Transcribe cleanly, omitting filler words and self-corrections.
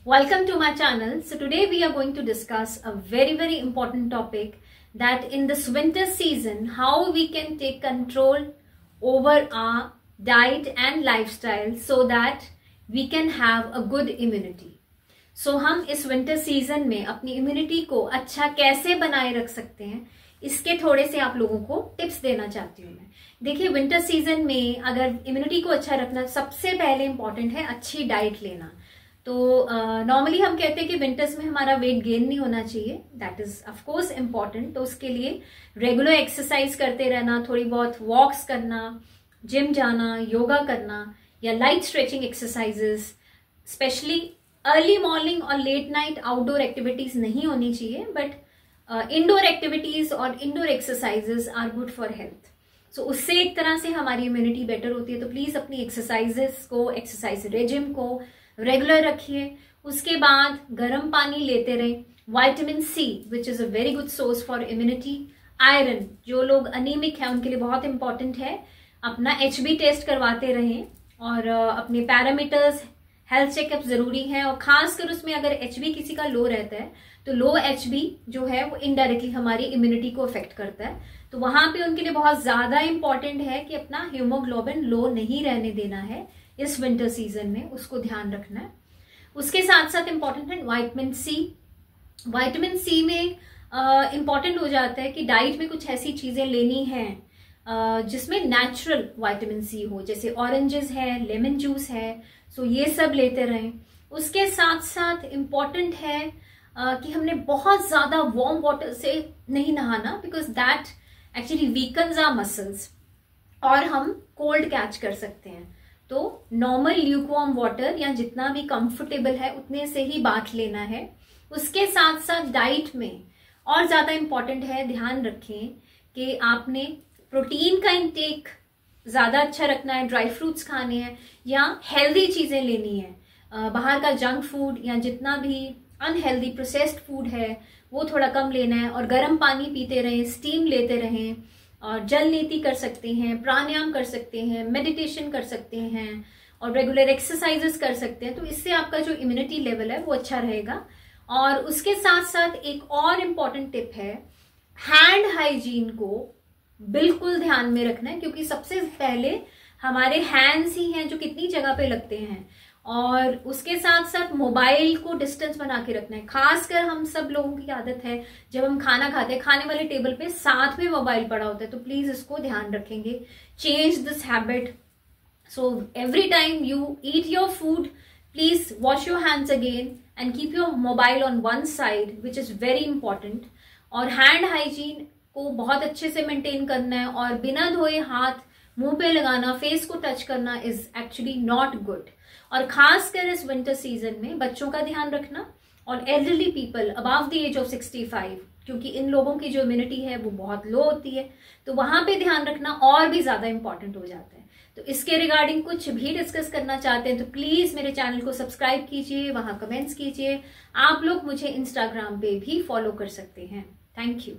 Welcome to my channel. So today we are going to discuss a very important topic, that in this winter season how we can take control over our diet and lifestyle so that we can have a good immunity. So हम इस winter season में अपनी immunity को अच्छा कैसे बनाए रख सकते हैं, इसके थोड़े से आप लोगों को टिप्स देना चाहती हूँ मैं। देखिए, विंटर सीजन में अगर इम्यूनिटी को अच्छा रखना, सबसे पहले इंपॉर्टेंट है अच्छी डाइट लेना। तो नॉर्मली हम कहते हैं कि विंटर्स में हमारा वेट गेन नहीं होना चाहिए, that is of course important. तो उसके लिए रेगुलर एक्सरसाइज करते रहना, थोड़ी बहुत वॉक्स करना, जिम जाना, योगा करना या light stretching exercises, specially early morning और लेट नाइट आउटडोर एक्टिविटीज नहीं होनी चाहिए, बट इंडोर एक्टिविटीज और indoor exercises are good for health. So उससे एक तरह से हमारी इम्यूनिटी बेटर होती है। तो प्लीज अपनी एक्सरसाइजेस को, एक्सरसाइज रेजिम को रेगुलर रखिए। उसके बाद गर्म पानी लेते रहें। Vitamin C which is a very good source for immunity. Iron, जो लोग अनीमिक है उनके लिए बहुत इंपॉर्टेंट है। अपना HB टेस्ट करवाते रहें और अपने पैरामीटर्स, हेल्थ चेकअप जरूरी है। और खासकर उसमें अगर HB किसी का लो रहता है तो लो HB जो है वो इनडायरेक्टली हमारी इम्यूनिटी को अफेक्ट करता है। तो वहां पे उनके लिए बहुत ज्यादा इंपॉर्टेंट है कि अपना हीमोग्लोबिन लो नहीं रहने देना है इस विंटर सीजन में, उसको ध्यान रखना है। उसके साथ साथ इंपॉर्टेंट है विटामिन सी। विटामिन सी में इंपॉर्टेंट हो जाता है कि डाइट में कुछ ऐसी चीजें लेनी है जिसमें नेचुरल विटामिन सी हो, जैसे ऑरेंजेस है, लेमन जूस है। सो ये सब लेते रहें। उसके साथ साथ इंपॉर्टेंट है कि हमने बहुत ज्यादा वार्म वाटर से नहीं नहाना, because that actually weakens our muscles और हम कोल्ड कैच कर सकते हैं। तो नॉर्मल ल्यूकवार्म वाटर या जितना भी कंफर्टेबल है उतने से ही बाथ लेना है। उसके साथ साथ डाइट में और ज्यादा इंपॉर्टेंट है, ध्यान रखें कि आपने प्रोटीन का इंटेक ज्यादा अच्छा रखना है, ड्राई फ्रूट्स खाने हैं या हेल्दी चीजें लेनी है। बाहर का जंक फूड या जितना भी अनहेल्दी प्रोसेस्ड फूड है वो थोड़ा कम लेना है। और गर्म पानी पीते रहें, स्टीम लेते रहें, और जल नीति कर सकते हैं, प्राणायाम कर सकते हैं, मेडिटेशन कर सकते हैं और रेगुलर एक्सरसाइजेस कर सकते हैं। तो इससे आपका जो इम्यूनिटी लेवल है वो अच्छा रहेगा। और उसके साथ साथ एक और इम्पॉर्टेंट टिप है, हैंड हाइजीन को बिल्कुल ध्यान में रखना है, क्योंकि सबसे पहले हमारे हैंड्स ही हैं जो कितनी जगह पे लगते हैं। और उसके साथ साथ मोबाइल को डिस्टेंस बना के रखना है। खासकर हम सब लोगों की आदत है, जब हम खाना खाते हैं खाने वाले टेबल पे साथ में मोबाइल पड़ा होता है, तो प्लीज इसको ध्यान रखेंगे। Change this habit. So every time you eat your food, please wash your hands again and keep your mobile on one side, which is very important. और हैंड हाइजीन को बहुत अच्छे से मेंटेन करना है, और बिना धोए हाथ मुंह पे लगाना, फेस को टच करना इज एक्चुअली नॉट गुड। और खासकर इस विंटर सीजन में बच्चों का ध्यान रखना और elderly people above the age of 65, क्योंकि इन लोगों की जो इम्यूनिटी है वो बहुत लो होती है, तो वहां पे ध्यान रखना और भी ज्यादा इंपॉर्टेंट हो जाता है। तो इसके रिगार्डिंग कुछ भी डिस्कस करना चाहते हैं तो प्लीज मेरे चैनल को सब्सक्राइब कीजिए, वहां कमेंट्स कीजिए। आप लोग मुझे इंस्टाग्राम पे भी फॉलो कर सकते हैं। Thank you.